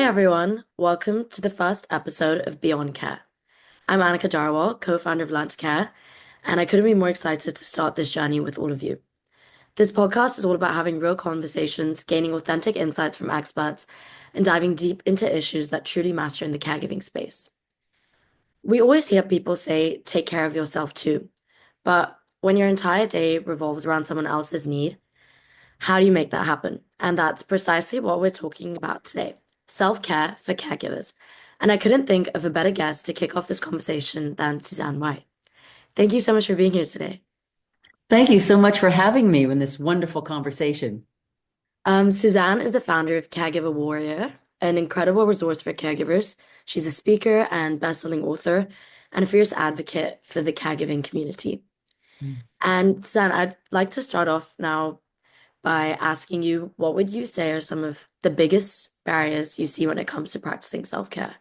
everyone. Welcome to the first episode of Beyond Care. I'm Annika Dhariwal, co-founder of Land Care, and I couldn't be more excited to start this journey with all of you. This podcast is all about having real conversations, gaining authentic insights from experts, and diving deep into issues that truly matter in the caregiving space. We always hear people say, take care of yourself too. But when your entire day revolves around someone else's need, how do you make that happen? And that's precisely what we're talking about today, self-care for caregivers. And I couldn't think of a better guest to kick off this conversation than Susanne White. Thank you so much for being here today. Thank you so much for having me in this wonderful conversation. Susanne is the founder of Caregiver Warrior, an incredible resource for caregivers. She's a speaker and best-selling author and a fierce advocate for the caregiving community. Mm. And Susanne, I'd like to start off now by asking you, what would you say are some of the biggest barriers you see when it comes to practicing self-care?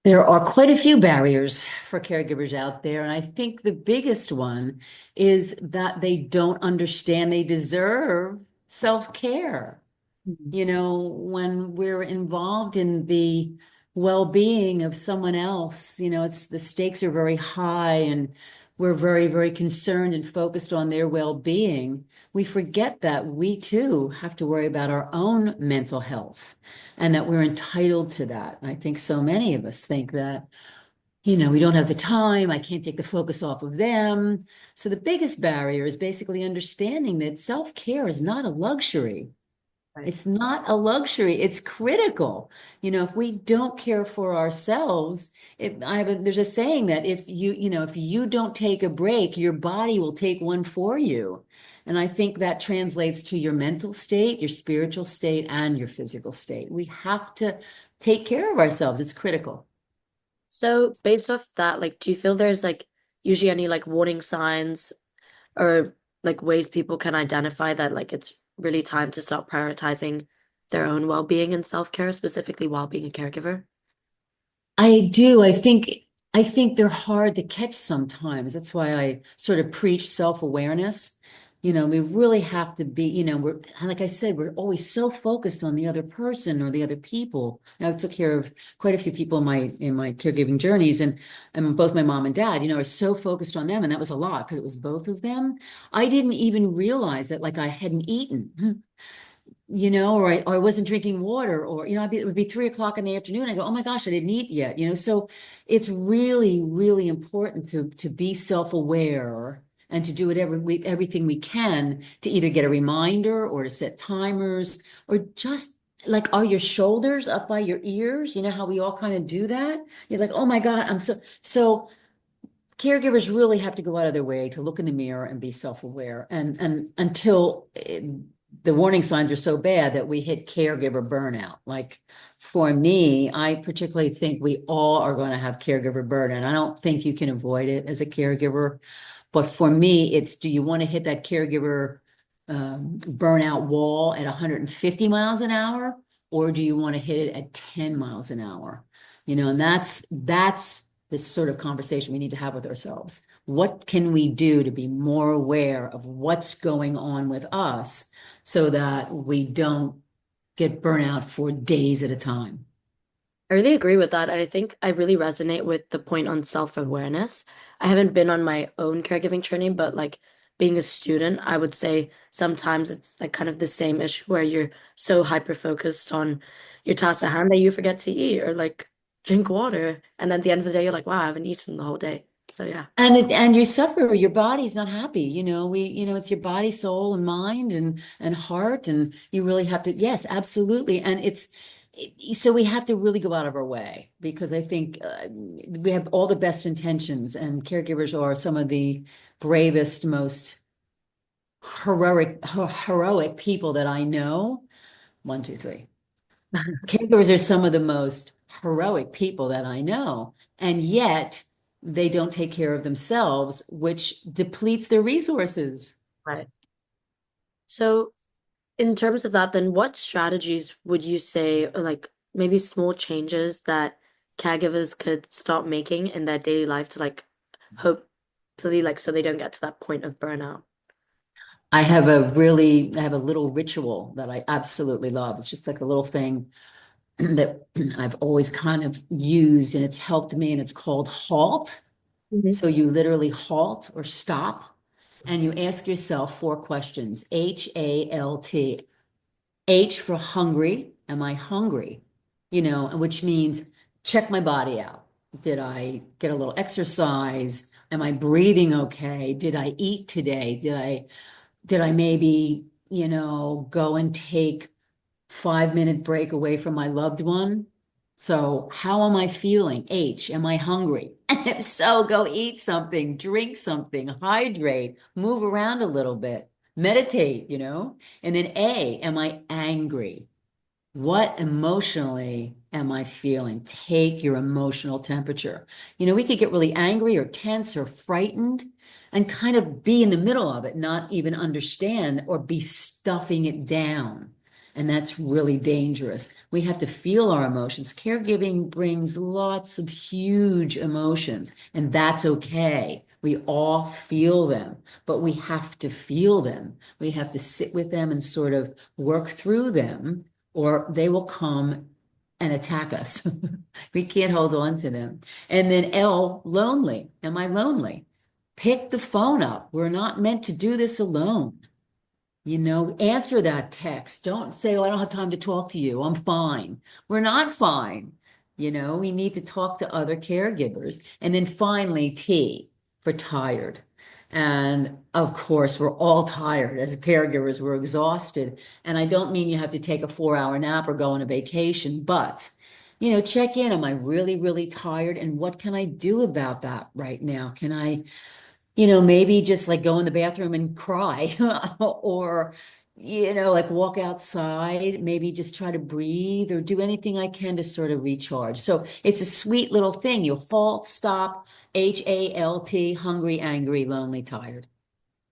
There are quite a few barriers for caregivers out there, and I think the biggest one is that they don't understand they deserve self-care. Mhm. When we're involved in the well-being of someone else, it's the stakes are very high and we're very, very concerned and focused on their well-being. We forget that we too have to worry about our own mental health and that we're entitled to that. And I think so many of us think that, we don't have the time, I can't take the focus off of them. So the biggest barrier is basically understanding that self-care is not a luxury. Right. It's not a luxury. It's critical. If we don't care for ourselves, there's a saying that if you don't take a break, your body will take one for you. And I think that translates to your mental state, your spiritual state, and your physical state. We have to take care of ourselves. It's critical. So based off that, do you feel there's usually any warning signs or ways people can identify that it's really time to start prioritizing their own well-being and self-care, specifically while being a caregiver? I do. I think they're hard to catch sometimes. That's why I sort of preach self-awareness. We really have to be, we're like I said, we're always so focused on the other person or the other people. I took care of quite a few people in my caregiving journeys, and both my mom and dad, are so focused on them, and that was a lot because it was both of them. I didn't even realize that I hadn't eaten. Or I wasn't drinking water, or, it would be 3 o'clock in the afternoon. I go, oh my gosh, I didn't eat yet. So it's really, really important to be self-aware and to do everything we can to either get a reminder or to set timers or just are your shoulders up by your ears? You know how we all kind of do that? You're like, oh my God, so caregivers really have to go out of their way to look in the mirror and be self-aware and until the warning signs are so bad that we hit caregiver burnout. Like for me, I particularly think we all are going to have caregiver burnout. I don't think you can avoid it as a caregiver, but for me, it's, do you want to hit that caregiver burnout wall at 150 miles an hour, or do you want to hit it at 10 miles an hour? And that's this sort of conversation we need to have with ourselves. What can we do to be more aware of what's going on with us so that we don't get burnout for days at a time? I really agree with that. And I think I really resonate with the point on self-awareness. I haven't been on my own caregiving journey, but being a student, I would say sometimes it's kind of the same issue where you're so hyper-focused on your task at hand that you forget to eat or drink water. And then at the end of the day, you're like, wow, I haven't eaten the whole day. So yeah. And you suffer, your body's not happy. It's your body, soul, and mind and heart. And you really have to, yes, absolutely. And so we have to really go out of our way because I think we have all the best intentions, and caregivers are some of the bravest, most heroic people that I know. One, two, three. Caregivers are some of the most heroic people that I know, and yet they don't take care of themselves, which depletes their resources. Right. So in terms of that, then what strategies would you say, or maybe small changes that caregivers could start making in their daily life to hopefully so they don't get to that point of burnout? I have a little ritual that I absolutely love. It's just like a little thing. that I've always kind of used, and it's helped me, and it's called HALT. Mhm. So you literally halt or stop and you ask yourself four questions. HALT. H for hungry. Am I hungry? And which means check my body out. Did I get a little exercise? Am I breathing okay? Did I eat today? Did I maybe, go and take 5-minute break away from my loved one? So, how am I feeling? H, am I hungry? And if so, go eat something, drink something, hydrate, move around a little bit, meditate. And then A, am I angry? What emotionally am I feeling? Take your emotional temperature. We could get really angry or tense or frightened and kind of be in the middle of it, not even understand or be stuffing it down. And that's really dangerous. We have to feel our emotions. Caregiving brings lots of huge emotions, and that's okay. We all feel them, but we have to feel them. We have to sit with them and sort of work through them, or they will come and attack us. We can't hold on to them. And then L, lonely. Am I lonely? Pick the phone up. We're not meant to do this alone. Answer that text. Don't say, oh, I don't have time to talk to you. I'm fine. We're not fine. We need to talk to other caregivers. And then finally, T for tired. And of course, we're all tired as caregivers. We're exhausted. And I don't mean you have to take a 4-hour nap or go on a vacation, but check in. Am I really, really tired? And what can I do about that right now? Can I maybe just like go in the bathroom and cry or, like walk outside, maybe just try to breathe or do anything I can to sort of recharge. So it's a sweet little thing. You halt, stop, HALT, hungry, angry, lonely, tired.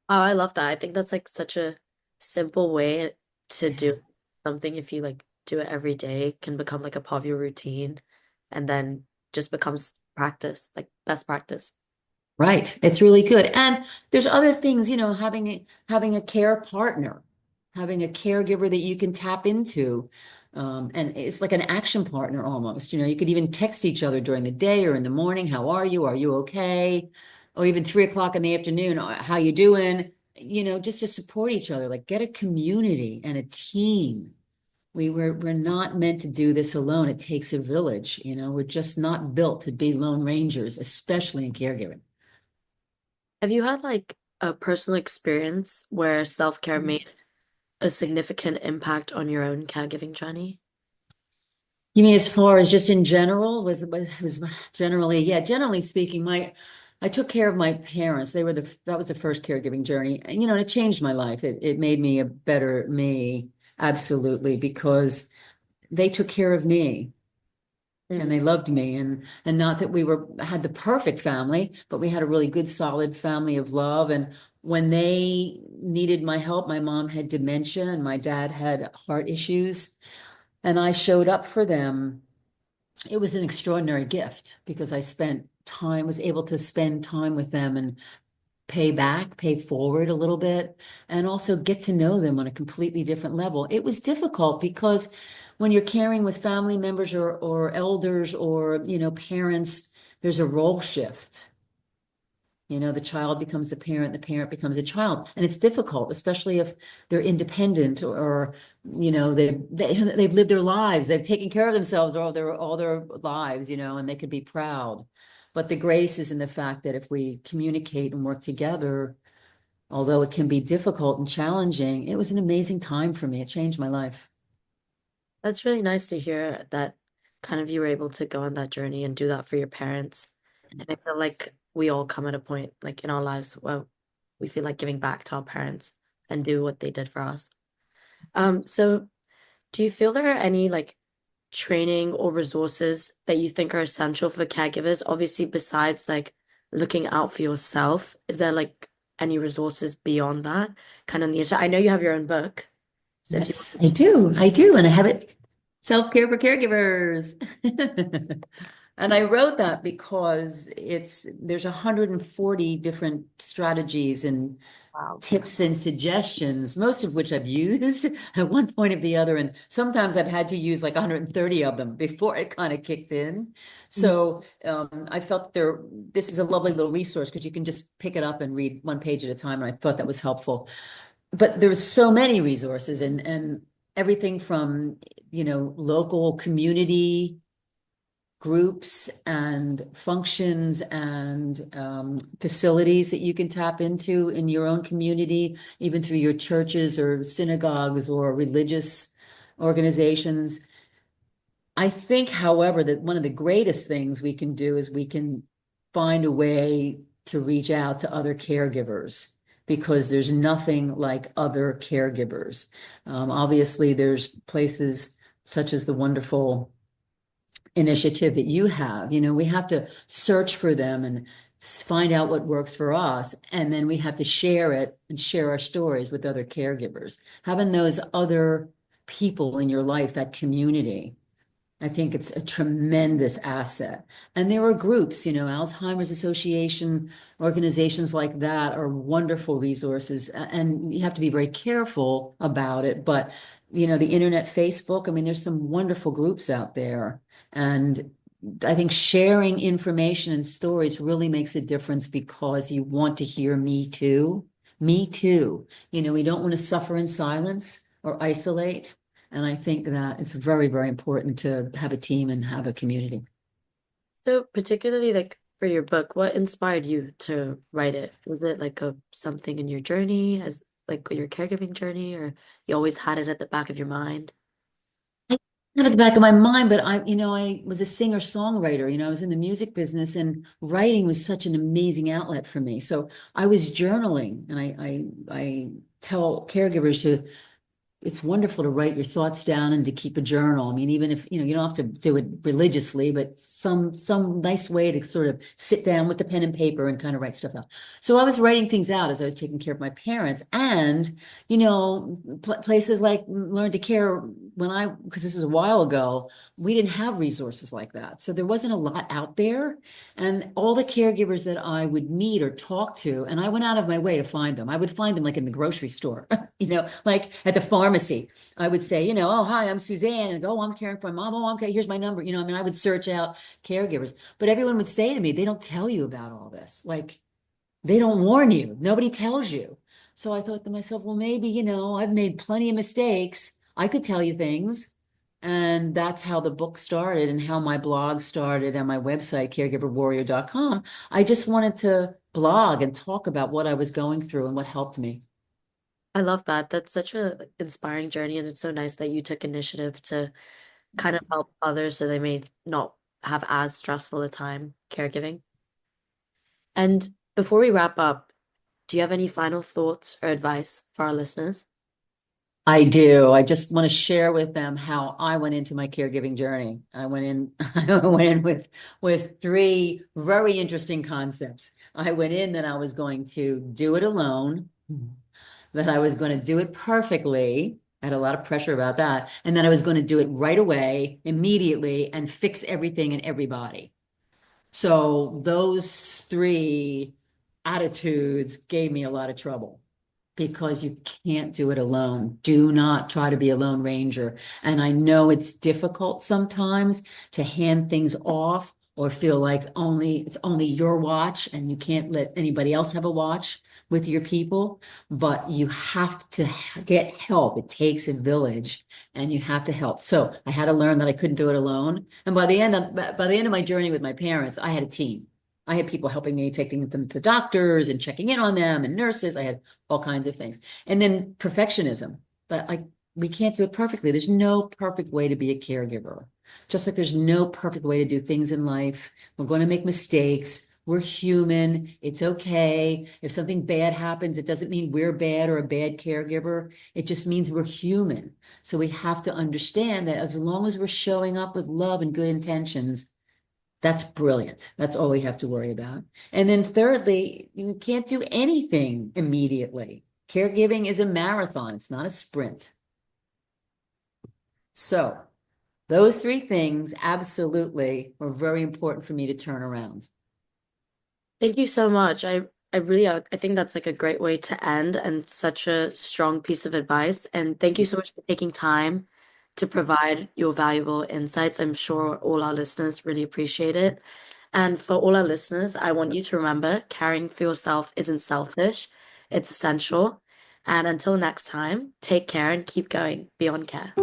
Oh, I love that. I think that's like such a simple way to do Yes. something. If you like do it every day, it can become like a part of your routine and then just becomes practice, like best practice. Right. It's really good. And there's other things, having a care partner, having a caregiver that you can tap into. And it's like an action partner almost. You could even text each other during the day or in the morning. How are you? Are you okay? Or even 3 o'clock in the afternoon. How you doing? Just to support each other, like get a community and a team. We're not meant to do this alone. It takes a village. We're just not built to be lone rangers, especially in caregiving. Have you had like a personal experience where self-care made a significant impact on your own caregiving journey? You mean as far as just in general? Was generally, yeah, generally speaking, I took care of my parents. That was the first caregiving journey. And it changed my life. It made me a better me, absolutely, because they took care of me and Hmm. they loved me. And not that we had the perfect family, but we had a really good, solid family of love. And when they needed my help, my mom had dementia and my dad had heart issues, and I showed up for them. It was an extraordinary gift because was able to spend time with them and pay forward a little bit, and also get to know them on a completely different level. It was difficult because when you're caring with family members or elders or, parents, there's a role shift. The child becomes the parent becomes a child. And it's difficult, especially if they're independent or they've lived their lives, they've taken care of themselves all their lives, and they could be proud. But the grace is in the fact that if we communicate and work together, although it can be difficult and challenging, it was an amazing time for me. It changed my life. That's really nice to hear that kind of you were able to go on that journey and do that for your parents. And I feel like we all come at a point like in our lives where we feel like giving back to our parents and do what they did for us. So do you feel there are any like training or resources that you think are essential for caregivers? Obviously, besides like looking out for yourself, is there like any resources beyond that? Kind of on the internet. I know you have your own book. So if you Yes, I do. I do. And I have it, Self-Care for Caregivers. And I wrote that because there's 140 different strategies and Wow. tips and suggestions, most of which I've used at one point or the other. And sometimes I've had to use like 130 of them before it kind of kicked in. Mhm. So I felt this is a lovely little resource because you can just pick it up and read one page at a time. And I thought that was helpful. But there's so many resources and everything from, local community groups and functions and facilities that you can tap into in your own community, even through your churches or synagogues or religious organizations. I think, however, that one of the greatest things we can do is we can find a way to reach out to other caregivers because there's nothing like other caregivers. Obviously, there's places such as the wonderful initiative that you have. We have to search for them and find out what works for us. And then we have to share it and share our stories with other caregivers. Having those other people in your life, that community, I think it's a tremendous asset. And there are groups, Alzheimer's Association, organizations like that are wonderful resources. And you have to be very careful about it. But, the internet, Facebook, I mean, there's some wonderful groups out there. And I think sharing information and stories really makes a difference because you want to hear me too. Me too. We don't want to suffer in silence or isolate. And I think that it's very, very important to have a team and have a community. So particularly like for your book, what inspired you to write it? Was it like a something in your journey as like your caregiving journey, or you always had it at the back of your mind? Not at the back of my mind, but I was a singer-songwriter. I was in the music business and writing was such an amazing outlet for me. So I was journaling and I tell caregivers to it's wonderful to write your thoughts down and to keep a journal. I mean, even if, you don't have to do it religiously, but some nice way to sort of sit down with the pen and paper and kind of write stuff out. So I was writing things out as I was taking care of my parents and, places like Learn to Care because this was a while ago, we didn't have resources like that. So there wasn't a lot out there. And all the caregivers that I would meet or talk to, and I went out of my way to find them. I would find them like in the grocery store, like at the pharmacy. I would say, oh, hi, I'm Suzanne. And go, oh, I'm caring for my mom. Oh, okay, here's my number. I mean, I would search out caregivers. But everyone would say to me, they don't tell you about all this. Like, they don't warn you. Nobody tells you. So I thought to myself, well, maybe, I've made plenty of mistakes. I could tell you things. And that's how the book started and how my blog started and my website, caregiverwarrior.com. I just wanted to blog and talk about what I was going through and what helped me. I love that. That's such a inspiring journey, and it's so nice that you took initiative to kind of help others so they may not have as stressful a time caregiving. And before we wrap up, do you have any final thoughts or advice for our listeners? I do. I just want to share with them how I went into my caregiving journey. I went in, I went in with three very interesting concepts. I went in that I was going to do it alone, that I was going to do it perfectly. I had a lot of pressure about that. And then I was going to do it right away, immediately, and fix everything and everybody. So those three attitudes gave me a lot of trouble because you can't do it alone. Do not try to be a lone ranger. And I know it's difficult sometimes to hand things off or feel like it's only your watch and you can't let anybody else have a watch with your people, but you have to get help. It takes a village and you have to help. So I had to learn that I couldn't do it alone. And by the end of my journey with my parents, I had a team. I had people helping me, taking them to doctors and checking in on them and nurses. I had all kinds of things. And then perfectionism. But we can't do it perfectly. There's no perfect way to be a caregiver. Just like there's no perfect way to do things in life. We're going to make mistakes. We're human. It's okay. If something bad happens, it doesn't mean we're bad or a bad caregiver. It just means we're human. So we have to understand that as long as we're showing up with love and good intentions, that's brilliant. That's all we have to worry about. And then thirdly, you can't do anything immediately. Caregiving is a marathon. It's not a sprint. So Those three things absolutely were very important for me to turn around. Thank you so much. I really I think that's like a great way to end and such a strong piece of advice. And thank you so much for taking time to provide your valuable insights. I'm sure all our listeners really appreciate it. And for all our listeners, I want you to remember caring for yourself isn't selfish, it's essential. And until next time, take care and keep going beyond care.